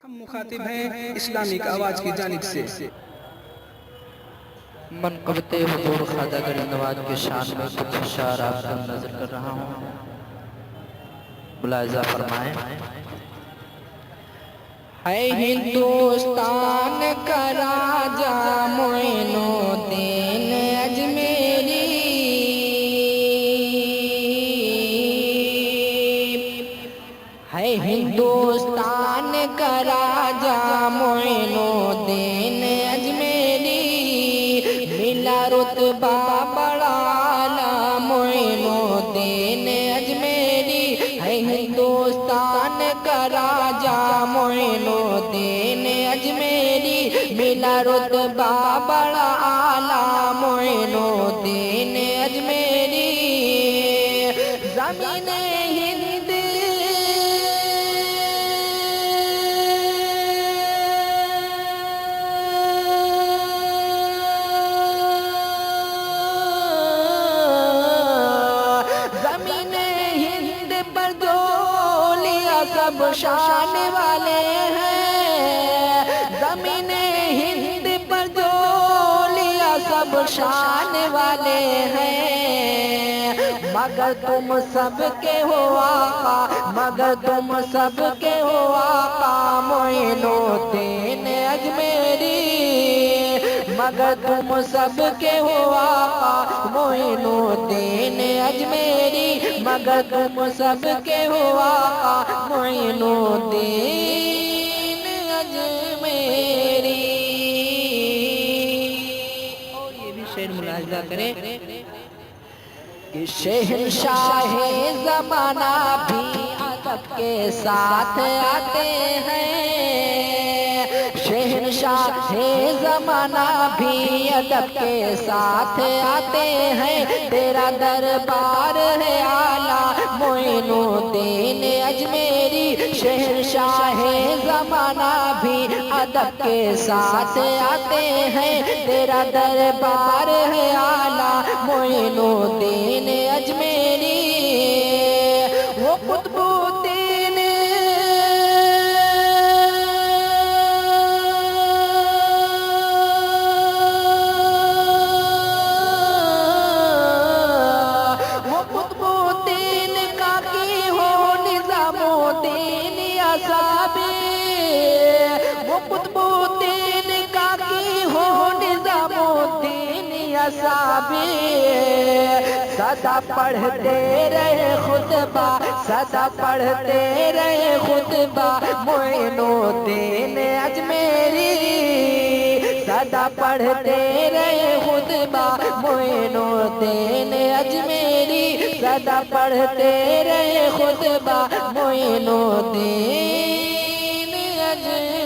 हम मुखातिब हैं इस्लामिक आवाज की जानिब से। मनक़बते हुज़ूर ख्वाजा गरीब नवाज के शान में कुछ अशार आपको नज़र कर रहा हूँ, मुलाहिज़ा फरमाएं। है हिंदुस्तान का राजा मोइनुद्दीन अजमेरी, है हिंदुस्तान का राजा मोइनुद्दीन अजमेरी, मिला रुतबा बड़ा आला मोइनुद्दीन अजमेरी, है हिंदुस्तान का राजा मोइनुद्दीन अजमेरी, मिला रुतबा बड़ा आला मोइनुद्दीन अजमेरी। ज़मीन हिंद सब शान वाले हैं, ज़मीने हिंद पर जो लिया सब शान वाले हैं। मगर तुम सबके हो आका, मगर तुम सबके हो आका मोइनुद्दीन अजमेरी, मगर तुम सबके हो आका मोइनुद्दीन अजमेरी, मगर तुम सबके हो आका मोइनुद्दीन अजमेरी। और ये भी शेर मुलाहिज़ा करें कि शहंशाहे ज़माना भी अदब के साथ आते हैं, शहंशाहे ज़माना भी अदब के साथ आते हैं। तेरा दरबार है आला मोइनुद्दीन अजमेरी, शहंशाहे ज़माना भी अदब के साथ आते हैं। तेरा दरबार है आला मोइनुद्दीन अजमेरी, वो कुतुबुद्दीन का की हो निज़ामुद्दीन असाबी, वो कुतुबुद्दीन का की हो निज़ामुद्दीन असाबी। सदा पढ़ते रहे खुतबा, सदा पढ़ते रहे खुतबा मोइनुद्दीन अजमेरी, सदा पढ़ते रहे खुतबा मोइनुद्दीन अजमेरी, सदा पढ़ते रहे खुतबा मोइनुद्दीन अजमेरी।